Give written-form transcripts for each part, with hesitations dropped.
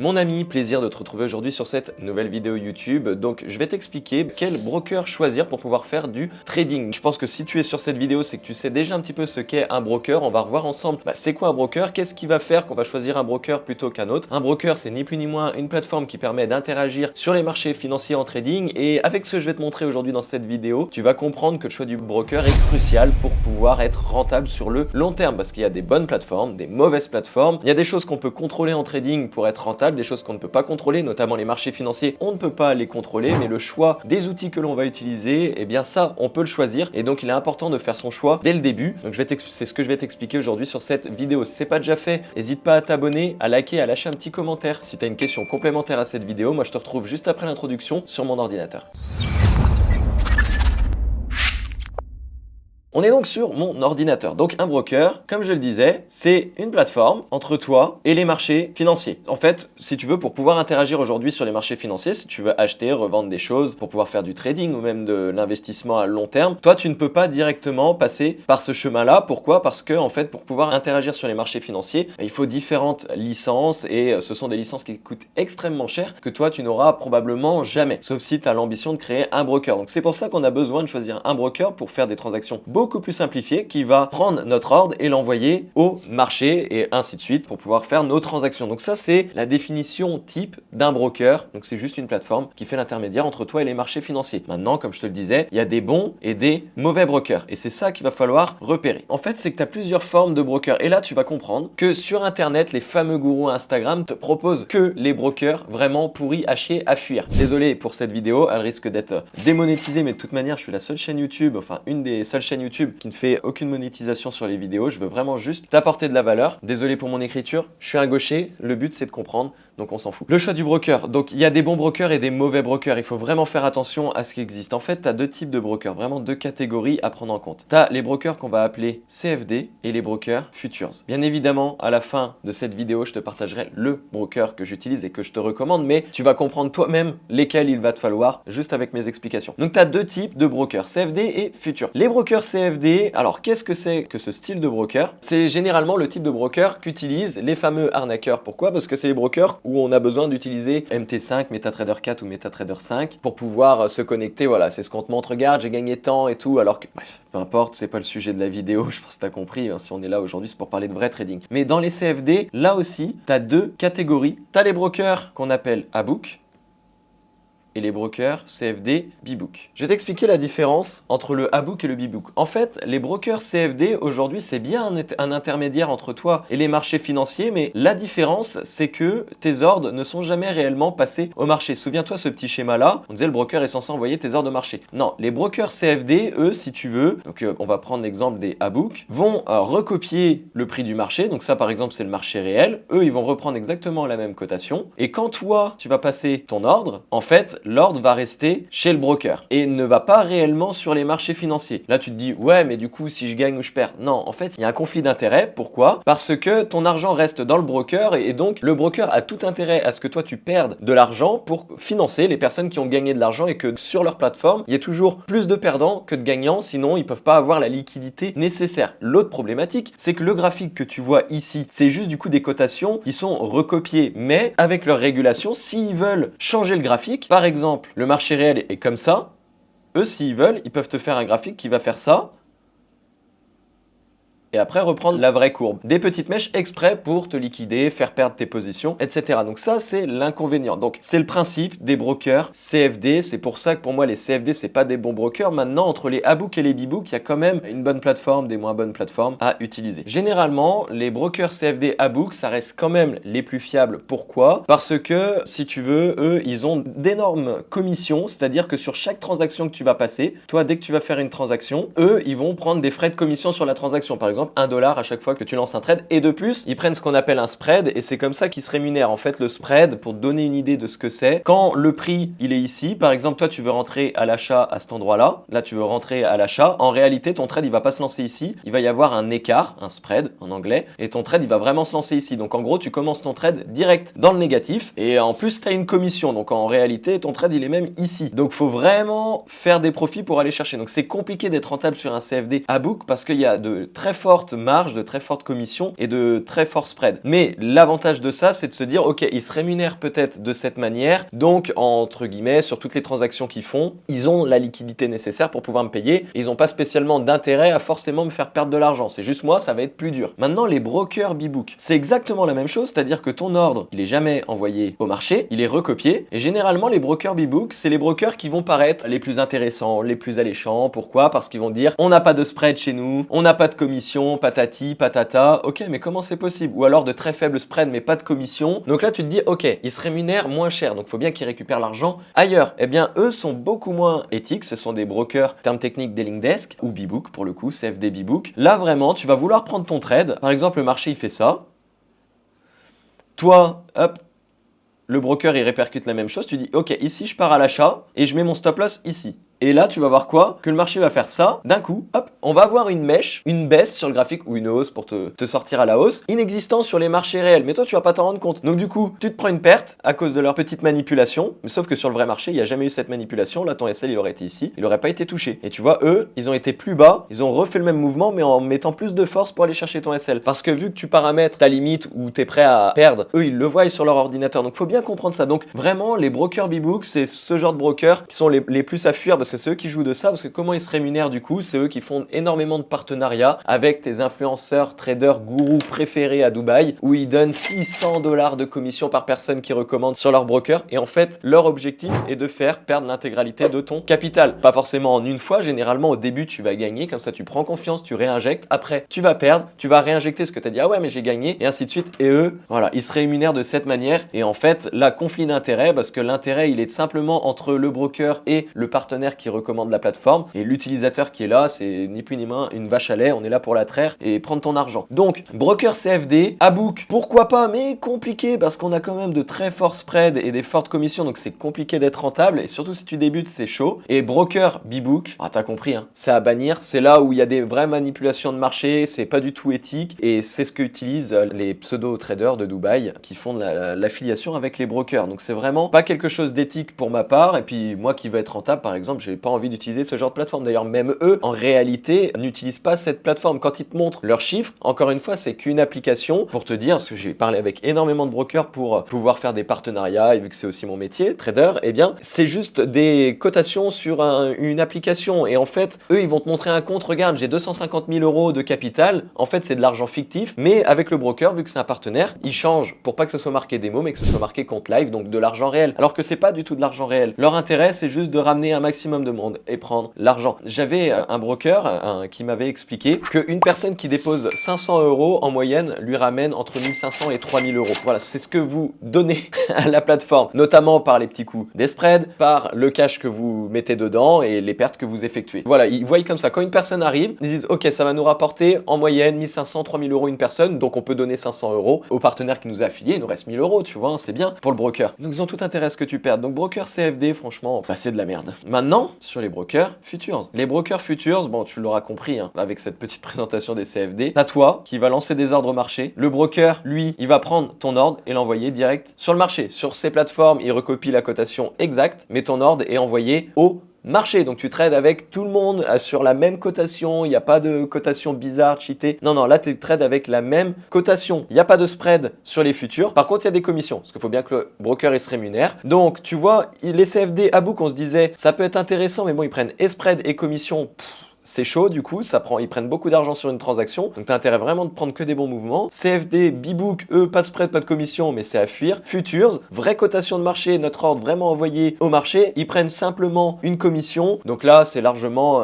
Mon ami, plaisir de te retrouver aujourd'hui sur cette nouvelle vidéo YouTube. Donc je vais t'expliquer quel broker choisir pour pouvoir faire du trading. Je pense que si tu es sur cette vidéo, c'est que tu sais déjà un petit peu ce qu'est un broker. On va revoir ensemble c'est quoi un broker, qu'est-ce qui va faire qu'on va choisir un broker plutôt qu'un autre. Un broker, c'est ni plus ni moins une plateforme qui permet d'interagir sur les marchés financiers en trading. Et avec ce que je vais te montrer aujourd'hui dans cette vidéo, tu vas comprendre que le choix du broker est crucial pour pouvoir être rentable sur le long terme. Parce qu'il y a des bonnes plateformes, des mauvaises plateformes. Il y a des choses qu'on peut contrôler en trading pour être rentable, des choses qu'on ne peut pas contrôler, notamment les marchés financiers, on ne peut pas les contrôler, mais le choix des outils que l'on va utiliser, eh bien ça, on peut le choisir, et donc il est important de faire son choix dès le début. Donc c'est ce que je vais t'expliquer aujourd'hui sur cette vidéo. Si ce n'est pas déjà fait, n'hésite pas à t'abonner, à liker, à lâcher un petit commentaire. Si tu as une question complémentaire à cette vidéo, moi je te retrouve juste après l'introduction sur mon ordinateur. On est donc sur mon ordinateur. Donc un broker, comme je le disais, c'est une plateforme entre toi et les marchés financiers. En fait, si tu veux, pour pouvoir interagir aujourd'hui sur les marchés financiers, si tu veux acheter, revendre des choses, pour pouvoir faire du trading ou même de l'investissement à long terme, toi tu ne peux pas directement passer par ce chemin-là. Pourquoi? Parce que en fait, pour pouvoir interagir sur les marchés financiers, il faut différentes licences et ce sont des licences qui coûtent extrêmement cher que toi tu n'auras probablement jamais. Sauf si tu as l'ambition de créer un broker. Donc c'est pour ça qu'on a besoin de choisir un broker pour faire des transactions beaucoup plus simplifié qui va prendre notre ordre et l'envoyer au marché et ainsi de suite pour pouvoir faire nos transactions. Donc ça, c'est la définition type d'un broker. Donc c'est juste une plateforme qui fait l'intermédiaire entre toi et les marchés financiers. Maintenant, comme je te le disais, il y a des bons et des mauvais brokers et c'est ça qu'il va falloir repérer. En fait, c'est que tu as plusieurs formes de brokers et là, tu vas comprendre que sur Internet, les fameux gourous Instagram te proposent que les brokers vraiment pourris à chier à fuir. Désolé pour cette vidéo, elle risque d'être démonétisée, mais de toute manière, je suis la seule chaîne YouTube, enfin une des seules chaînes YouTube qui ne fait aucune monétisation sur les vidéos. Je veux vraiment juste t'apporter de la valeur. Désolé pour mon écriture, je suis un gaucher. Le but, c'est de comprendre. Donc on s'en fout. Le choix du broker. Donc il y a des bons brokers et des mauvais brokers. Il faut vraiment faire attention à ce qui existe. En fait, tu as deux types de brokers, vraiment deux catégories à prendre en compte. Tu as les brokers qu'on va appeler CFD et les brokers futures. Bien évidemment, à la fin de cette vidéo, je te partagerai le broker que j'utilise et que je te recommande, mais tu vas comprendre toi-même lesquels il va te falloir juste avec mes explications. Donc tu as deux types de brokers, CFD et futures. Les brokers CFD, alors qu'est-ce que c'est que ce style de broker? C'est généralement le type de broker qu'utilisent les fameux arnaqueurs. Pourquoi? Parce que c'est les brokers où on a besoin d'utiliser MT5, MetaTrader 4 ou MetaTrader 5 pour pouvoir se connecter. Voilà, c'est ce qu'on te montre, regarde, j'ai gagné tant et tout, alors que, bref, peu importe, c'est pas le sujet de la vidéo, je pense que tu as compris, hein, si on est là aujourd'hui, c'est pour parler de vrai trading. Mais dans les CFD, là aussi, tu as deux catégories. Tu as les brokers qu'on appelle A-Book et les brokers CFD B-Book. Je vais t'expliquer la différence entre le A-Book et le B-Book. En fait, les brokers CFD aujourd'hui, c'est bien un intermédiaire entre toi et les marchés financiers, mais la différence, c'est que tes ordres ne sont jamais réellement passés au marché. Souviens-toi ce petit schéma-là, on disait le broker est censé envoyer tes ordres au marché. Non, les brokers CFD, eux, si tu veux, donc on va prendre l'exemple des A-Book, vont recopier le prix du marché. Donc ça, par exemple, c'est le marché réel. Eux, ils vont reprendre exactement la même cotation. Et quand toi, tu vas passer ton ordre, en fait, l'ordre va rester chez le broker et ne va pas réellement sur les marchés financiers. Là, tu te dis, ouais, mais du coup, si je gagne ou je perds. Non, en fait, il y a un conflit d'intérêt. Pourquoi? Parce que ton argent reste dans le broker et donc le broker a tout intérêt à ce que toi, tu perdes de l'argent pour financer les personnes qui ont gagné de l'argent et que sur leur plateforme, il y a toujours plus de perdants que de gagnants, sinon ils ne peuvent pas avoir la liquidité nécessaire. L'autre problématique, c'est que le graphique que tu vois ici, c'est juste du coup des cotations qui sont recopiées, mais avec leur régulation, s'ils veulent changer le graphique, par exemple, le marché réel est comme ça. Eux, s'ils veulent, ils peuvent te faire un graphique qui va faire ça. Et après reprendre la vraie courbe. Des petites mèches exprès pour te liquider, faire perdre tes positions, etc. Donc ça, c'est l'inconvénient. Donc c'est le principe des brokers CFD. C'est pour ça que pour moi, les CFD, c'est pas des bons brokers. Maintenant, entre les A-Book et les B-Book, il y a quand même une bonne plateforme, des moins bonnes plateformes à utiliser. Généralement, les brokers CFD A-Book, ça reste quand même les plus fiables. Pourquoi? Parce que, si tu veux, eux, ils ont d'énormes commissions. C'est-à-dire que sur chaque transaction que tu vas passer, toi, dès que tu vas faire une transaction, eux, ils vont prendre des frais de commission sur la transaction. Par exemple, $1 à chaque fois que tu lances un trade et de plus ils prennent ce qu'on appelle un spread et c'est comme ça qu'ils se rémunèrent. En fait, le spread, pour te donner une idée de ce que c'est, quand le prix il est ici, par exemple toi tu veux rentrer à l'achat à cet endroit là tu veux rentrer à l'achat, en réalité ton trade il va pas se lancer ici, il va y avoir un écart, un spread en anglais, et ton trade il va vraiment se lancer ici. Donc en gros tu commences ton trade direct dans le négatif et en plus tu as une commission, donc en réalité ton trade il est même ici. Donc faut vraiment faire des profits pour aller chercher. Donc c'est compliqué d'être rentable sur un CFD à book parce qu'il y a de très fortes forte marge, de très forte commission et de très fort spread. Mais l'avantage de ça, c'est de se dire, ok, ils se rémunèrent peut-être de cette manière, donc entre guillemets, sur toutes les transactions qu'ils font, ils ont la liquidité nécessaire pour pouvoir me payer. Ils n'ont pas spécialement d'intérêt à forcément me faire perdre de l'argent. C'est juste moi, ça va être plus dur. Maintenant, les brokers B-Book, c'est exactement la même chose, c'est-à-dire que ton ordre, il est jamais envoyé au marché, il est recopié. Et généralement, les brokers B-Book, c'est les brokers qui vont paraître les plus intéressants, les plus alléchants. Pourquoi? Parce qu'ils vont dire, on n'a pas de spread chez nous, on n'a pas de commission, patati, patata. Ok, mais comment c'est possible? Ou alors de très faibles spreads, mais pas de commission. Donc là, tu te dis, ok, ils se rémunèrent moins cher, donc il faut bien qu'ils récupèrent l'argent ailleurs. Eh bien, eux sont beaucoup moins éthiques. Ce sont des brokers, termes techniques des Link Desk ou B-Book pour le coup, CFD B-Book. Là, vraiment, tu vas vouloir prendre ton trade. Par exemple, le marché, il fait ça. Toi, hop, le broker, il répercute la même chose. Tu dis, ok, ici, je pars à l'achat et je mets mon stop loss ici. Et là, tu vas voir quoi? Que le marché va faire ça. D'un coup, hop, on va avoir une mèche, une baisse sur le graphique ou une hausse pour te sortir à la hausse, inexistant sur les marchés réels. Mais toi, tu vas pas t'en rendre compte. Donc du coup, tu te prends une perte à cause de leur petite manipulation. Mais sauf que sur le vrai marché, il n'y a jamais eu cette manipulation. Là, ton SL, il aurait été ici. Il n'aurait pas été touché. Et tu vois, eux, ils ont été plus bas. Ils ont refait le même mouvement, mais en mettant plus de force pour aller chercher ton SL. Parce que vu que tu paramètres ta limite ou tu es prêt à perdre, eux, ils le voient sur leur ordinateur. Donc, faut bien comprendre ça. Donc, vraiment, les brokers B-Book, c'est ce genre de brokers qui sont les plus à fuir parce que c'est eux qui jouent de ça. Parce que comment ils se rémunèrent du coup? C'est eux qui font énormément de partenariats avec tes influenceurs, traders, gourous préférés à Dubaï, où ils donnent 600 $ de commission par personne qui recommande sur leur broker. Et en fait, leur objectif est de faire perdre l'intégralité de ton capital. Pas forcément en une fois, généralement au début tu vas gagner, comme ça tu prends confiance, tu réinjectes. Après, tu vas perdre, tu vas réinjecter ce que tu as dit, ah ouais mais j'ai gagné, et ainsi de suite. Et eux, voilà, ils se rémunèrent de cette manière. Et en fait, là, conflit d'intérêt, parce que l'intérêt, il est simplement entre le broker et le partenaire qui recommande la plateforme. Et l'utilisateur qui est là, c'est ni plus ni moins une vache à lait, on est là pour la traire et prendre ton argent. Donc, broker CFD, A-Book, pourquoi pas, mais compliqué parce qu'on a quand même de très forts spreads et des fortes commissions, donc c'est compliqué d'être rentable et surtout si tu débutes, c'est chaud. Et broker B-Book, ah t'as compris, hein, c'est à bannir, c'est là où il y a des vraies manipulations de marché, c'est pas du tout éthique et c'est ce qu'utilisent les pseudo-traders de Dubaï qui font de l'affiliation avec les brokers. Donc c'est vraiment pas quelque chose d'éthique pour ma part et puis moi qui veux être rentable par exemple, j'ai pas envie d'utiliser ce genre de plateforme. D'ailleurs, même eux, en réalité, n'utilisent pas cette plateforme. Quand ils te montrent leurs chiffres, encore une fois, c'est qu'une application pour te dire, parce que j'ai parlé avec énormément de brokers pour pouvoir faire des partenariats, et vu que c'est aussi mon métier, trader, eh bien, c'est juste des cotations sur une application. Et en fait, eux, ils vont te montrer un compte. Regarde, j'ai 250 000 € de capital. En fait, c'est de l'argent fictif, mais avec le broker, vu que c'est un partenaire, il change pour pas que ce soit marqué démo, mais que ce soit marqué compte live, donc de l'argent réel. Alors que c'est pas du tout de l'argent réel. Leur intérêt, c'est juste de ramener un maximum de monde et prendre l'argent. J'avais un broker qui m'avait expliqué qu'une personne qui dépose 500 € en moyenne lui ramène entre 1500 et 3000 €. Voilà, c'est ce que vous donnez à la plateforme, notamment par les petits coûts des spreads, par le cash que vous mettez dedans et les pertes que vous effectuez. Voilà, ils voient comme ça. Quand une personne arrive, ils disent ok, ça va nous rapporter en moyenne 1500, 3000 € une personne, donc on peut donner 500 € au partenaire qui nous a affiliés, il nous reste 1000 €, tu vois, hein, c'est bien pour le broker. Donc ils ont tout intérêt à ce que tu perdes. Donc broker CFD, franchement, bah, c'est de la merde. Maintenant, sur les brokers futures. Les brokers futures, bon, tu l'auras compris hein, avec cette petite présentation des CFD. T'as toi qui va lancer des ordres au marché. Le broker, lui, il va prendre ton ordre et l'envoyer direct sur le marché. Sur ces plateformes, il recopie la cotation exacte, mais ton ordre est envoyé au marché. Donc tu trades avec tout le monde sur la même cotation, il n'y a pas de cotation bizarre, cheatée. Non, non, là tu trades avec la même cotation. Il n'y a pas de spread sur les futurs. Par contre, il y a des commissions, parce qu'il faut bien que le broker il se rémunère. Donc tu vois, les CFD à book, on se disait, ça peut être intéressant, mais bon, ils prennent et spread et commission. C'est chaud du coup, ils prennent beaucoup d'argent sur une transaction, donc tu as intérêt vraiment de prendre que des bons mouvements. CFD, B-Book, eux, pas de spread, pas de commission, mais c'est à fuir. Futures, vraie cotation de marché, notre ordre vraiment envoyé au marché, ils prennent simplement une commission, donc là c'est largement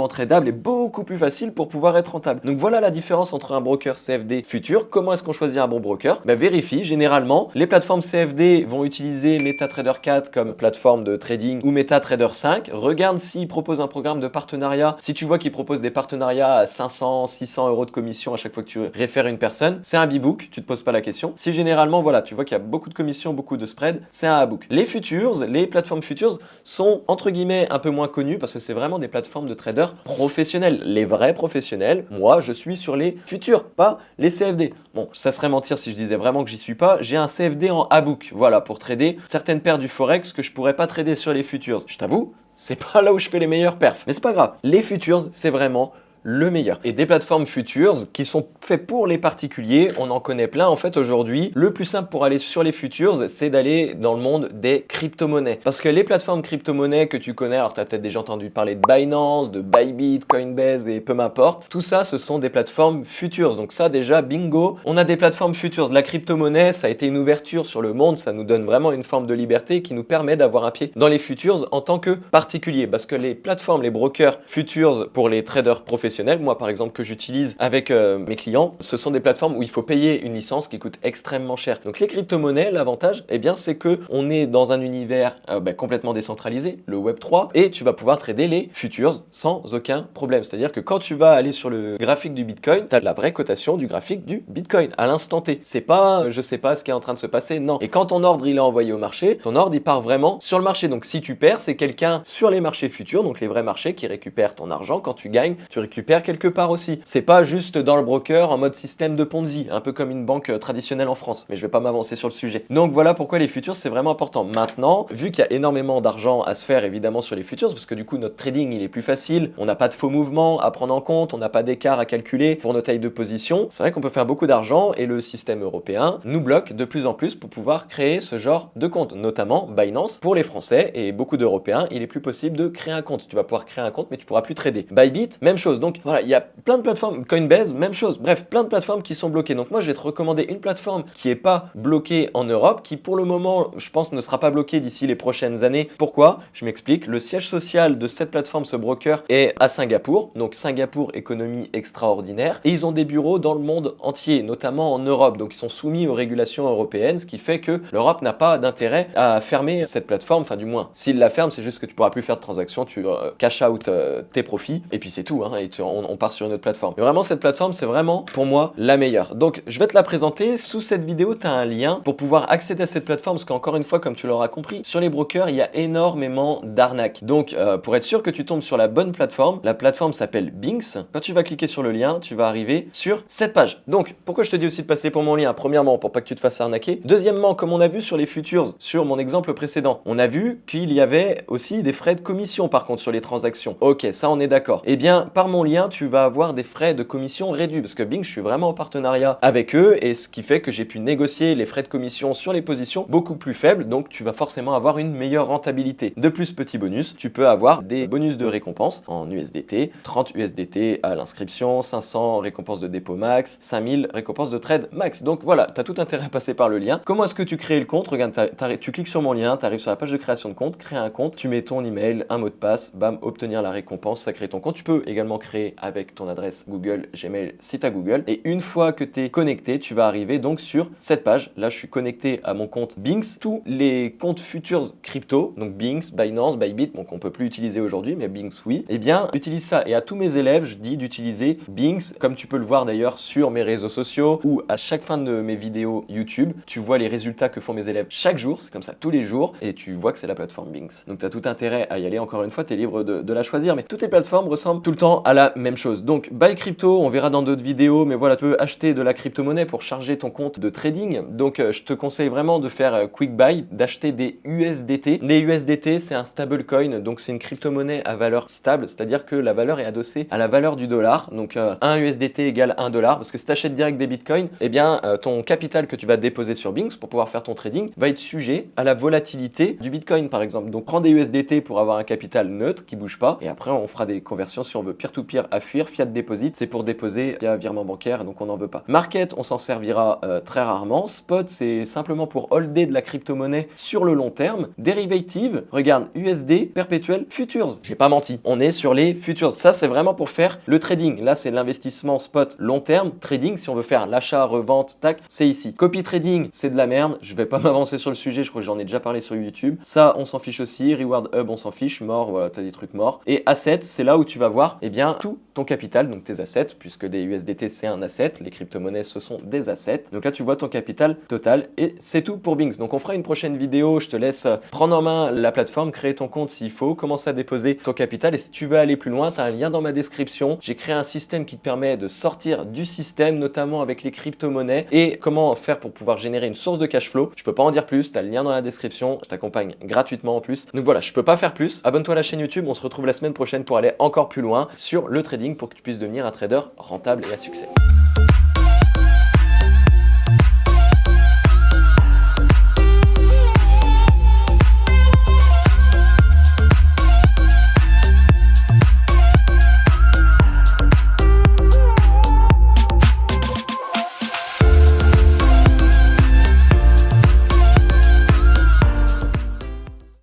tradable et beaucoup plus facile pour pouvoir être rentable. Donc voilà la différence entre un broker CFD futur. Comment est-ce qu'on choisit un bon broker? Vérifie, généralement, les plateformes CFD vont utiliser MetaTrader 4 comme plateforme de trading ou MetaTrader 5. Regarde s'ils proposent un programme de partenariat. Si tu vois qu'ils proposent des partenariats à 500, 600 € de commission à chaque fois que tu réfères une personne, c'est un B-Book, tu te poses pas la question. Si généralement, voilà, tu vois qu'il y a beaucoup de commissions, beaucoup de spread, c'est un A-Book. Les futures, les plateformes futures sont entre guillemets un peu moins connues parce que c'est vraiment des plateformes de traders professionnels. Les vrais professionnels, moi, je suis sur les futures, pas les CFD. Bon, ça serait mentir si je disais vraiment que j'y suis pas. J'ai un CFD en A-Book, voilà, pour trader certaines paires du Forex que je pourrais pas trader sur les futures. Je t'avoue, c'est pas là où je fais les meilleurs perfs. Mais c'est pas grave. Les futures, c'est vraiment le meilleur. Et des plateformes futures qui sont faites pour les particuliers, on en connaît plein. En fait, aujourd'hui, le plus simple pour aller sur les futures, c'est d'aller dans le monde des crypto-monnaies. Parce que les plateformes crypto-monnaies que tu connais, alors tu as peut-être déjà entendu parler de Binance, de Bybit, Coinbase et peu m'importe, tout ça, ce sont des plateformes futures. Donc ça, déjà, bingo, on a des plateformes futures. La crypto-monnaie, ça a été une ouverture sur le monde, ça nous donne vraiment une forme de liberté qui nous permet d'avoir un pied dans les futures en tant que particulier. Parce que les plateformes, les brokers futures pour les traders professionnels, moi par exemple que j'utilise avec mes clients, ce sont des plateformes où il faut payer une licence qui coûte extrêmement cher. Donc les crypto-monnaies, l'avantage, eh bien, c'est que on est dans un univers complètement décentralisé, le Web 3, et tu vas pouvoir trader les futures sans aucun problème. C'est-à-dire que quand tu vas aller sur le graphique du Bitcoin, tu as la vraie cotation du graphique du Bitcoin à l'instant T. C'est pas je sais pas ce qui est en train de se passer, non. Et quand ton ordre il est envoyé au marché, ton ordre il part vraiment sur le marché. Donc si tu perds, c'est quelqu'un sur les marchés futurs, donc les vrais marchés qui récupèrent ton argent. Quand tu gagnes, tu récupères quelque part aussi. C'est pas juste dans le broker en mode système de Ponzi, un peu comme une banque traditionnelle en France. Mais je vais pas m'avancer sur le sujet. Donc voilà pourquoi les futures c'est vraiment important. Maintenant, vu qu'il y a énormément d'argent à se faire évidemment sur les futures, parce que du coup notre trading il est plus facile, on n'a pas de faux mouvements à prendre en compte, on n'a pas d'écart à calculer pour nos tailles de position. C'est vrai qu'on peut faire beaucoup d'argent et le système européen nous bloque de plus en plus pour pouvoir créer ce genre de compte, notamment Binance pour les Français et beaucoup d'Européens, il est plus possible de créer un compte. Tu vas pouvoir créer un compte mais tu pourras plus trader. Bybit, même chose. Donc voilà, il y a plein de plateformes, Coinbase, même chose. Bref, plein de plateformes qui sont bloquées. Donc moi je vais te recommander une plateforme qui est pas bloquée en Europe, qui pour le moment, je pense, ne sera pas bloquée d'ici les prochaines années. Pourquoi? Je m'explique. Le siège social de cette plateforme, ce broker, est à Singapour. Donc Singapour, économie extraordinaire. Et ils ont des bureaux dans le monde entier, notamment en Europe. Donc ils sont soumis aux régulations européennes, ce qui fait que l'Europe n'a pas d'intérêt à fermer cette plateforme. Enfin du moins, s'ils la ferment, c'est juste que tu pourras plus faire de transactions, tu cash out tes profits. Et puis c'est tout, hein, et on part sur une autre plateforme. Mais vraiment, cette plateforme, c'est vraiment pour moi la meilleure. Donc je vais te la présenter. Sous cette vidéo, tu as un lien pour pouvoir accéder à cette plateforme, parce qu'encore une fois, comme tu l'auras compris, sur les brokers, il y a énormément d'arnaques. Donc pour être sûr que tu tombes sur la bonne plateforme, la plateforme s'appelle Binx. Quand tu vas cliquer sur le lien, tu vas arriver sur cette page. Donc pourquoi je te dis aussi de passer pour mon lien? Premièrement, pour pas que tu te fasses arnaquer. Deuxièmement, comme on a vu sur les futures, sur mon exemple précédent, on a vu qu'il y avait aussi des frais de commission par contre sur les transactions. Ok, ça on est d'accord. Eh bien, par mon lien, tu vas avoir des frais de commission réduits parce que Binx, je suis vraiment en partenariat avec eux et ce qui fait que j'ai pu négocier les frais de commission sur les positions beaucoup plus faibles, donc tu vas forcément avoir une meilleure rentabilité. De plus, petit bonus, tu peux avoir des bonus de récompense en USDT, 30 USDT à l'inscription, 500 récompenses de dépôt max, 5000 récompenses de trade max. Donc voilà, tu as tout intérêt à passer par le lien. Comment est-ce que tu crées le compte? Regarde, tu cliques sur mon lien, tu arrives sur la page de création de compte, crée un compte, tu mets ton email, un mot de passe, bam, obtenir la récompense, ça crée ton compte. Tu peux également créer avec ton adresse Google, Gmail, si tu as Google. Et une fois que tu es connecté, tu vas arriver donc sur cette page. Là, je suis connecté à mon compte Binx. Tous les comptes futures crypto, donc Binx, Binance, Bybit, donc on peut plus utiliser aujourd'hui, mais Binx oui, eh bien, utilise ça. Et à tous mes élèves, je dis d'utiliser Binx, comme tu peux le voir d'ailleurs sur mes réseaux sociaux ou à chaque fin de mes vidéos YouTube, tu vois les résultats que font mes élèves chaque jour, c'est comme ça tous les jours, et tu vois que c'est la plateforme Binx. Donc tu as tout intérêt à y aller, encore une fois, tu es libre de la choisir, mais toutes les plateformes ressemblent tout le temps à la même chose. Donc Buy Crypto, on verra dans d'autres vidéos, mais voilà, tu peux acheter de la crypto-monnaie pour charger ton compte de trading. Donc je te conseille vraiment de faire Quick Buy, d'acheter des USDT. Les USDT, c'est un stablecoin, donc c'est une crypto-monnaie à valeur stable, c'est-à-dire que la valeur est adossée à la valeur du dollar. Donc 1 USDT égale 1 dollar, parce que si tu achètes direct des bitcoins, eh bien ton capital que tu vas déposer sur Binx pour pouvoir faire ton trading va être sujet à la volatilité du bitcoin par exemple. Donc prends des USDT pour avoir un capital neutre qui bouge pas, et après on fera des conversions si on veut peer-to-peer à fuir, fiat deposit, c'est pour déposer via virement bancaire, donc on n'en veut pas. Market, on s'en servira très rarement. Spot, c'est simplement pour holder de la crypto-monnaie sur le long terme. Derivative, regarde, USD, perpétuel, futures. J'ai pas menti, on est sur les futures. Ça, c'est vraiment pour faire le trading. Là, c'est l'investissement spot long terme. Trading, si on veut faire l'achat, revente, tac, c'est ici. Copy trading, c'est de la merde. Je vais pas m'avancer sur le sujet, je crois que j'en ai déjà parlé sur YouTube. Ça, on s'en fiche aussi. Reward Hub, on s'en fiche. Mort, voilà, t'as des trucs morts. Et assets, c'est là où tu vas voir, eh bien, tout ton capital, donc tes assets, puisque des USDT, c'est un asset. Les crypto-monnaies, ce sont des assets. Donc là, tu vois ton capital total et c'est tout pour Binx. Donc on fera une prochaine vidéo, je te laisse prendre en main la plateforme, créer ton compte s'il faut, commencer à déposer ton capital, et si tu veux aller plus loin, tu as un lien dans ma description. J'ai créé un système qui te permet de sortir du système, notamment avec les crypto-monnaies, et comment faire pour pouvoir générer une source de cash flow. Je peux pas en dire plus, tu as le lien dans la description, je t'accompagne gratuitement en plus. Donc voilà, je peux pas faire plus. Abonne-toi à la chaîne YouTube, on se retrouve la semaine prochaine pour aller encore plus loin sur le le trading pour que tu puisses devenir un trader rentable et à succès.